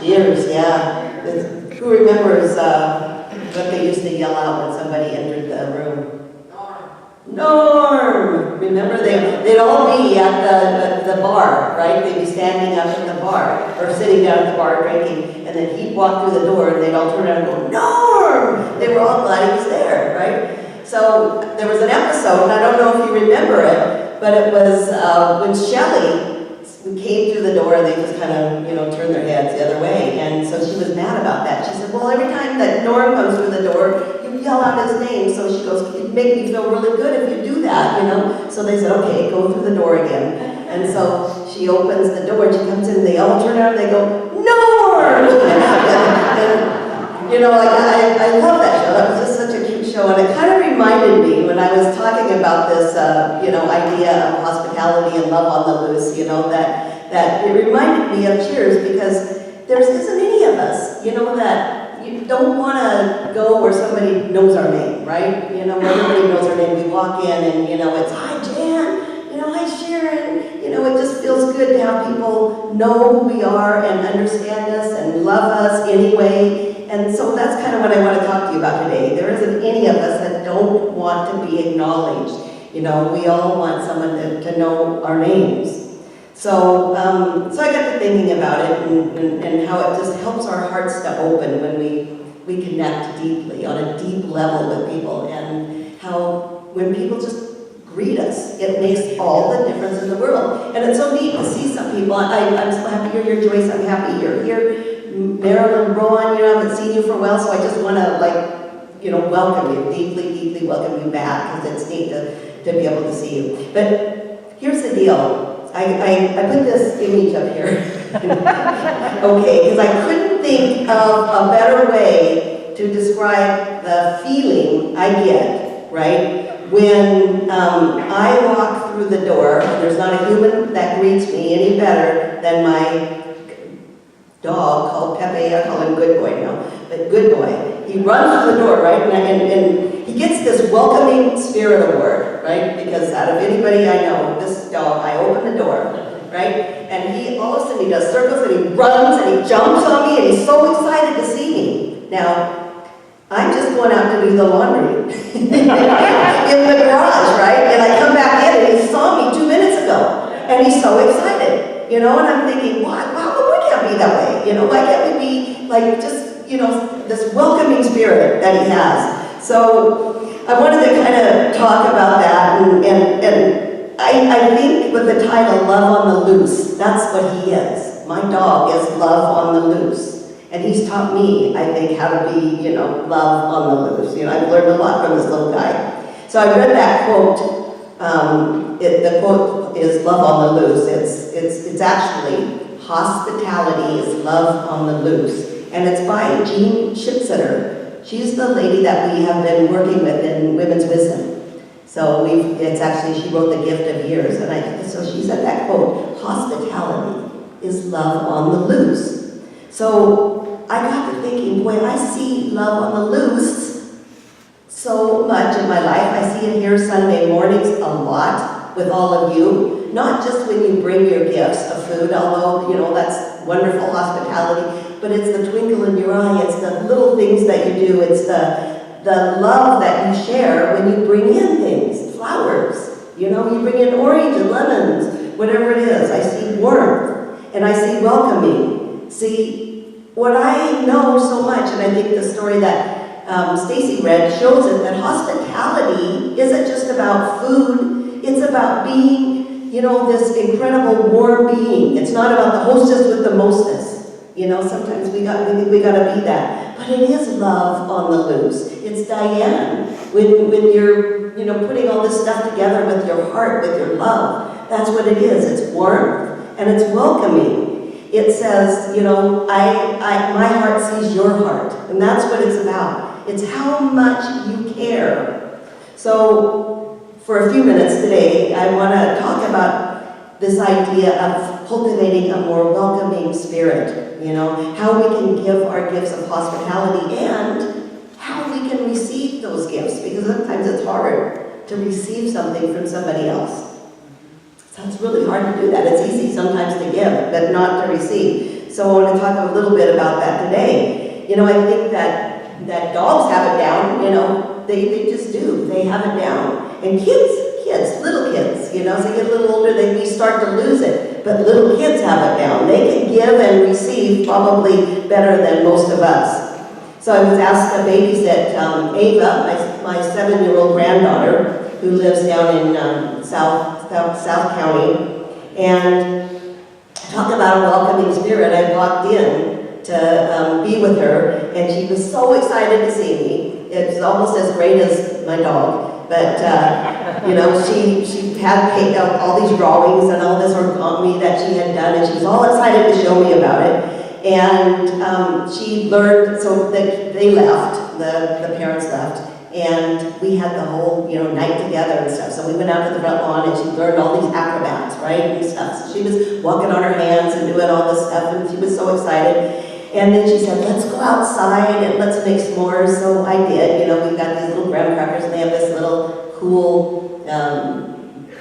Cheers, yeah. Who remembers what they used to yell out when somebody entered the room? Norm! Remember, they'd all be at the bar, right? They'd be standing up at the bar, or sitting down at the bar drinking, and then he'd walk through the door, and they'd all turn around and go, Norm! They were all glad he was there, right? So there was an episode, and I don't know if you remember it, but it was when Shelley came through the door, and they just kind of, turned their heads the other way, and so she was mad about that. She said, well, every time that Norm comes through the door, you yell out his name. So she goes, it'd make me feel really good if you do that, So they said, okay, go through the door again. And so she opens the door, and she comes in, and they all turn around, and they go, Norm! I love that show. That was just such a cute show, and it kind of reminded me when I was talking about this, idea of hospitality and love on the loose, that it reminded me of Cheers, because there isn't any of us, that you don't want to go where somebody knows our name, right? Where everybody knows our name. We walk in and, it's, hi, Jan, hi, Sharon. It just feels good to have people know who we are and understand us and love us anyway. And so that's kind of what I want to talk to you about today. There isn't any of us that don't want to be acknowledged. We all want someone to know our names. So I got to thinking about it and how it just helps our hearts to open when we connect deeply, on a deep level with people, and how when people just greet us, it makes all the difference in the world. And it's so neat to see some people. I'm so happy you're here, Joyce. I'm happy you're here. Marilyn, Rowan, I haven't seen you for a while, so I just want to, welcome you, deeply welcome you back, because it's neat to be able to see you. But here's the deal. I put this image up here, okay, because I couldn't think of a better way to describe the feeling I get, right, when I walk through the door, and there's not a human that greets me any better than my dog called Pepe. I call him Good Boy now, but Good Boy. He runs through the door, right, and he gets this welcoming spirit award, right, because out of anybody I know, this dog, I open the door, right, and he all of a sudden he does circles, and he runs, and he jumps on me, and he's so excited to see me. Now, I'm just going out to do the laundry in the garage, right, and I come back in, and he saw me 2 minutes ago, and he's so excited, and I'm thinking, wow, we can't be that way, why can't we be like just, this welcoming spirit that he has. So I wanted to kind of talk about that, and I think with the title, Love on the Loose, that's what he is. My dog is love on the loose. And he's taught me, I think, how to be, love on the loose. I've learned a lot from this little guy. So I read that quote. The quote is love on the loose. It's actually, hospitality is love on the loose. And it's by Chitsitter. She's the lady that we have been working with in Women's Wisdom. So she wrote The Gift of Years. And so she said that quote, hospitality is love on the loose. So I got to thinking, boy, I see love on the loose so much in my life. I see it here Sunday mornings a lot with all of you. Not just when you bring your gifts of food, although, that's wonderful hospitality, but it's the twinkle in your eye, it's the little things that you do, it's the love that you share when you bring in things, flowers, you bring in orange and lemons, whatever it is. I see warmth, and I see welcoming. See, what I know so much, and I think the story that Stacy read shows it, that hospitality isn't just about food, it's about being, this incredible warm being. It's not about the hostess with the mostess. Sometimes we think we gotta be that. But it is love on the loose. It's Diane, when you're, putting all this stuff together with your heart, with your love. That's what it is. It's warmth, and it's welcoming. It says, my heart sees your heart, and that's what it's about. It's how much you care. So, for a few minutes today, I want to talk about this idea of cultivating a more welcoming spirit, how we can give our gifts of hospitality and how we can receive those gifts, because sometimes it's hard to receive something from somebody else. So it's really hard to do that. It's easy sometimes to give, but not to receive. So I want to talk a little bit about that today. You know, I think that dogs have it down, you know, they just do. They have it down. And kids, little kids, you know, as they get a little older, we start to lose it. But little kids have it down. They can give and receive probably better than most of us. So I was asked to babysit Ava, my 7-year-old granddaughter, who lives down in South County. And talk about a welcoming spirit. I walked in to be with her, and she was so excited to see me. It's almost as great as my dog, but you know, she had paid all these drawings and all this origami that she had done, and she was all excited to show me about it. And she learned, so that they left, the parents left, and we had the whole, you know, night together and stuff. So we went out to the front lawn, and she learned all these acrobats, right, and stuff. So she was walking on her hands and doing all this stuff, and she was so excited. And then she said, let's go outside and let's make s'mores. So I did. You know, we've got these little graham crackers, and they have this little cool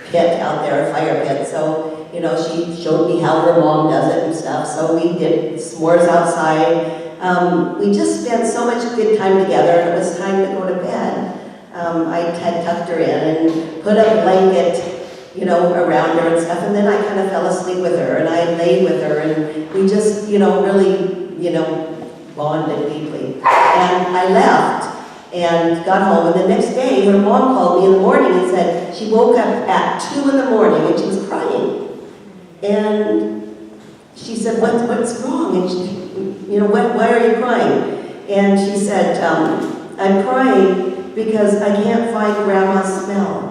pit out there, a fire pit. So, you know, she showed me how her mom does it and stuff. So we did s'mores outside. We just spent so much good time together, and it was time to go to bed. I had tucked her in and put a blanket, you know, around her and stuff, and then I kind of fell asleep with her, and I laid with her, and we just, you know, really, you know, bonded deeply. And I left and got home, and the next day her mom called me in the morning and said she woke up at 2 in the morning and she was crying. And she said, what's wrong? And she, you know, why are you crying? And she said, I'm crying because I can't find Grandma's smell.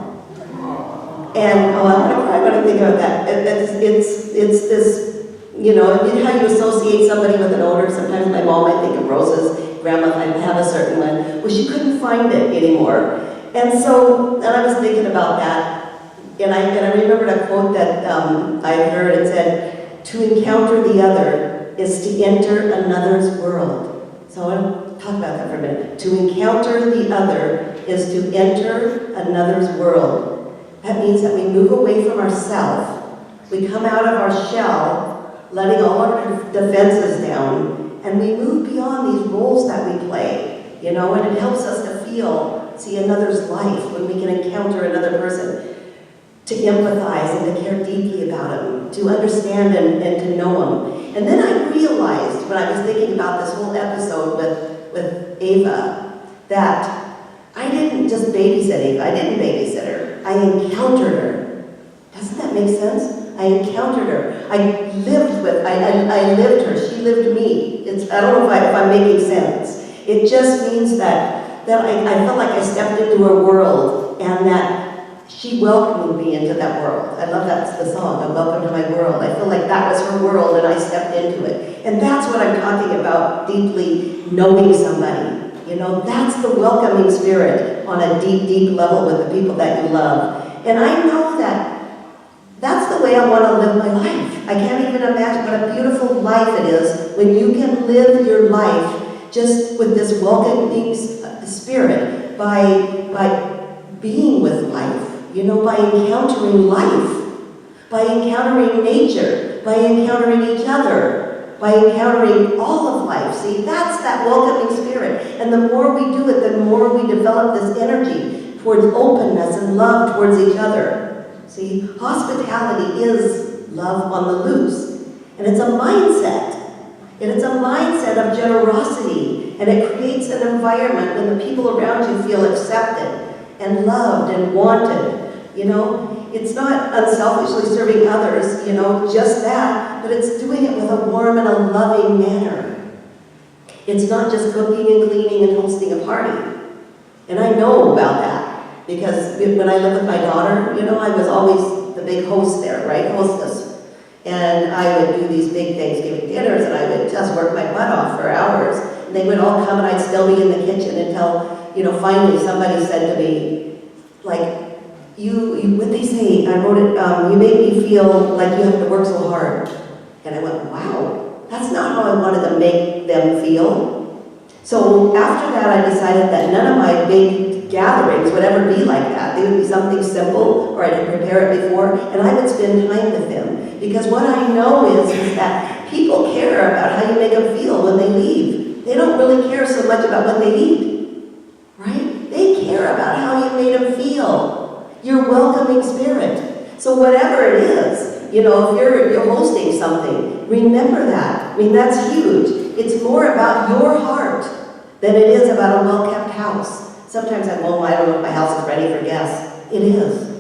And oh, I'm gonna cry when I think about that. It's this, you know how you associate somebody with an odor. Sometimes my mom might think of roses, Grandma might have a certain one. Well, she couldn't find it anymore. And so, and I was thinking about that, and I remembered a quote that I heard. It said, to encounter the other is to enter another's world. So I want to talk about that for a minute. To encounter the other is to enter another's world. That means that we move away from ourselves. We come out of our shell, letting all our defenses down, and we move beyond these roles that we play, you know, and it helps us to see another's life when we can encounter another person, to empathize and to care deeply about them, to understand and to know them. And then I realized, when I was thinking about this whole episode with Ava, that I didn't just babysit Ava. I didn't babysit her. I encountered her. Doesn't that make sense? I encountered her. I lived her. She lived me. I don't know if I'm making sense. It just means that I felt like I stepped into her world, and that she welcomed me into that world. I love that's the song, "A Welcome to My World." I feel like that was her world, and I stepped into it. And that's what I'm talking about, deeply knowing somebody. You know, that's the welcoming spirit on a deep, deep level with the people that you love. And I know that that's the way I want to live my life. I can't even imagine what a beautiful life it is when you can live your life just with this welcoming spirit by being with life, you know, by encountering life, by encountering nature, by encountering each other, by encountering all of life. See, that's that welcoming spirit. And the more we do it, the more we develop this energy towards openness and love towards each other. See, hospitality is love on the loose. And it's a mindset. And it's a mindset of generosity. And it creates an environment when the people around you feel accepted and loved and wanted. You know, it's not unselfishly serving others, you know, just that, but it's doing it with a warm and a loving manner. It's not just cooking and cleaning and hosting a party. And I know about that, because when I lived with my daughter, you know, I was always the big host there, right? Hostess. And I would do these big Thanksgiving dinners, and I would just work my butt off for hours. And they would all come, and I'd still be in the kitchen until, you know, finally somebody said to me, like, what they say, I wrote it, you make me feel like you have to work so hard. And I went, wow, that's not how I wanted to make them feel. So after that, I decided that none of my big gatherings would ever be like that. They would be something simple, or I could prepare it before, and I would spend time with them. Because what I know is that people care about how you make them feel when they leave. They don't really care so much about what they eat, right? They care about how you made them feel. Your welcoming spirit. So whatever it is, you know, if you're hosting something, remember that. I mean, that's huge. It's more about your heart than it is about a well-kept house. Sometimes I don't know if my house is ready for guests. It is.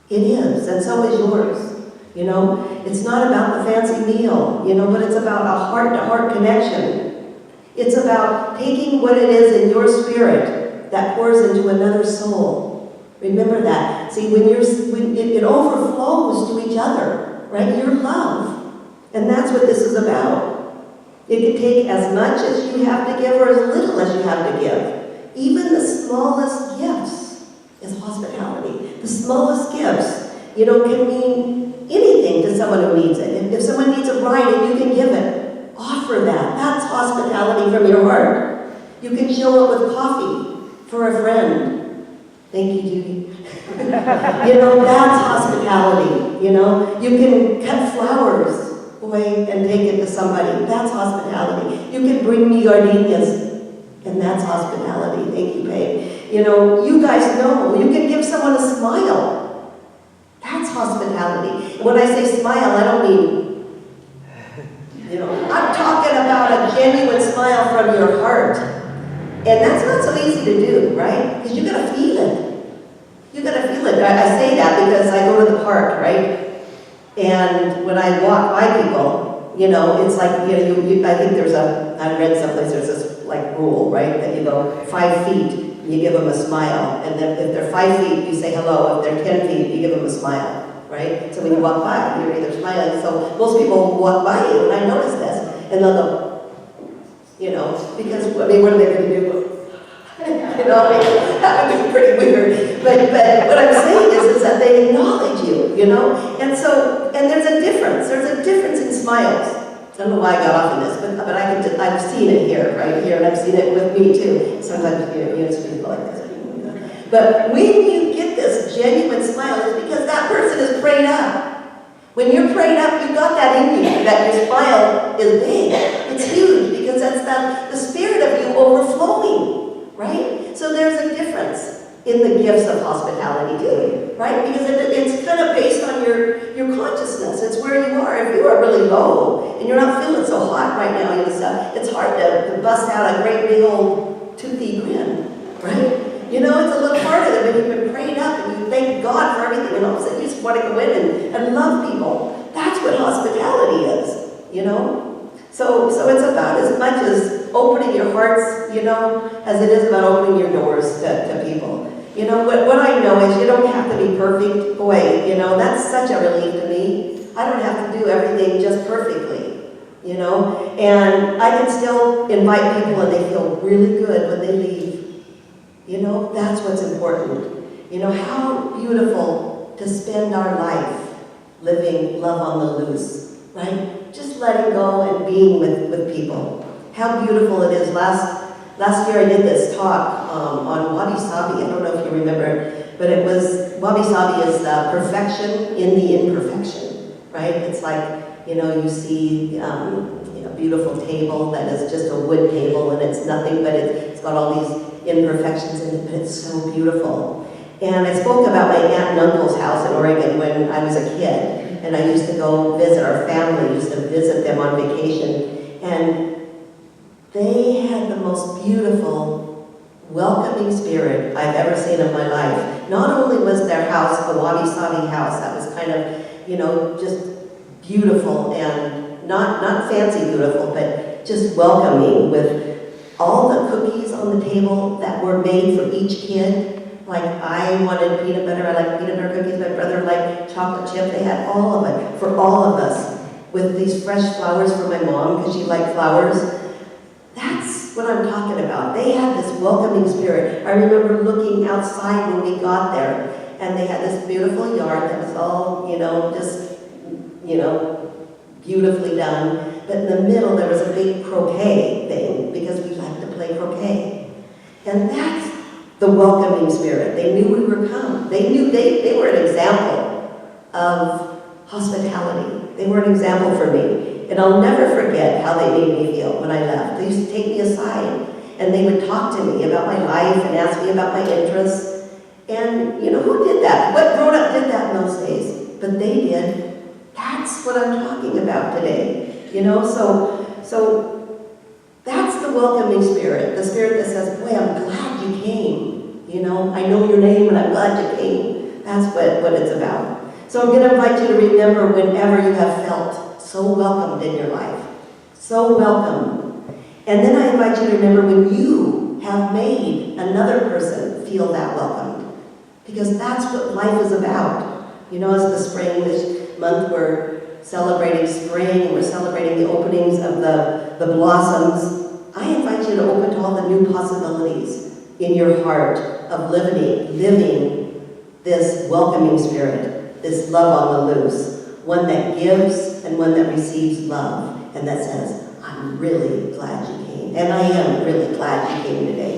It is, and so is yours. You know, it's not about the fancy meal, you know, but it's about a heart-to-heart connection. It's about taking what it is in your spirit that pours into another soul. Remember that. See, when it overflows to each other, right? Your love. And that's what this is about. It can take as much as you have to give or as little as you have to give. Even the smallest gifts is hospitality. The smallest gifts, you know, can mean anything to someone who needs it. If someone needs a ride and you can give it, offer that. That's hospitality from your heart. You can show up with coffee for a friend. Thank you, Judy. You know, that's hospitality, you know. You can cut flowers, boy, and take it to somebody. That's hospitality. You can bring me gardenias, and that's hospitality. Thank you, babe. You know, you guys know, you can give someone a smile. That's hospitality. When I say smile, I don't mean, you know, I'm talking about a genuine smile from your heart. And that's not so easy to do, right? Because you gotta feel it. You gotta feel it. I say that because I go to the park, right? And when I walk by people, you know, it's like, you know, I think I read someplace there's this like rule, right? That you go 5 feet, you give them a smile. And then if they're 5 feet, you say hello. If they're 10 feet, you give them a smile, right? So when you walk by, you're either smiling. So most people walk by you, and I notice this, and they'll go, you know, because, I mean, what are they going to do? You know, I mean, that would be pretty weird. But what I'm saying is that they acknowledge you, you know? And there's a difference. There's a difference in smiles. I don't know why I got off on this, but I've seen it here, right here, and I've seen it with me too. Sometimes, you know, it's people like this. But when you get this genuine smile, it's because that person is prayed up. When you're prayed up, you got that in you, that your smile is big. It's huge, because that's the spirit of you overflowing, right? So there's a difference in the gifts of hospitality too, right? Because it's kind of based on your consciousness. It's where you are. If you are really low and you're not feeling so hot right now and stuff, it's hard to bust out a great big old toothy grin, right? You know, it's a little harder than when you've been prayed up and you thank God for everything, and all of a sudden you just want to go in and love people. That's what hospitality is, you know? So it's about as much as opening your hearts, you know, as it is about opening your doors to people. You know, what I know is you don't have to be perfect. Boy, you know, that's such a relief to me. I don't have to do everything just perfectly, you know? And I can still invite people and they feel really good when they leave. You know, that's what's important. You know, how beautiful to spend our life living love on the loose, right? Just letting go and being with people. How beautiful it is. Last year I did this talk on wabi-sabi. I don't know if you remember, but it was, wabi-sabi is perfection in the imperfection, right? It's like, you know, you see a beautiful table that is just a wood table and it's nothing, but it's got all these imperfections in it, but it's so beautiful. And I spoke about my aunt and uncle's house in Oregon when I was a kid, and I used to go visit our family, used to visit them on vacation, and they had the most beautiful, welcoming spirit I've ever seen in my life. Not only was their house a wabi-sabi house that was kind of, you know, just beautiful and not fancy beautiful, but just welcoming, with all the cookies on the table that were made for each kid. Like, I wanted peanut butter, I like peanut butter cookies, my brother liked chocolate chip. They had all of it for all of us, with these fresh flowers for my mom because she liked flowers. That's what I'm talking about. They had this welcoming spirit. I remember looking outside when we got there, and they had this beautiful yard that was all, you know, just, you know, beautifully done. But in the middle there was a big croquet thing, because we like to play croquet. And that's the welcoming spirit. They knew we were come. They knew they were an example of hospitality. They were an example for me. And I'll never forget how they made me feel when I left. They used to take me aside, and they would talk to me about my life and ask me about my interests. And, you know, who did that? What grown-up did that in those days? But they did. That's what I'm talking about today. You know, so that's the welcoming spirit. The spirit that says, boy, I'm glad you came. You know, I know your name and I'm glad you came. That's what it's about. So I'm going to invite you to remember whenever you have felt so welcomed in your life. So welcome. And then I invite you to remember when you have made another person feel that welcomed. Because that's what life is about. You know, as the spring, this month we're celebrating spring and we're celebrating the openings of the blossoms. I invite you to open to all the new possibilities in your heart of living this welcoming spirit, this love on the loose, one that gives and one that receives love, and that says, I'm really glad you came. And I am really glad you came today.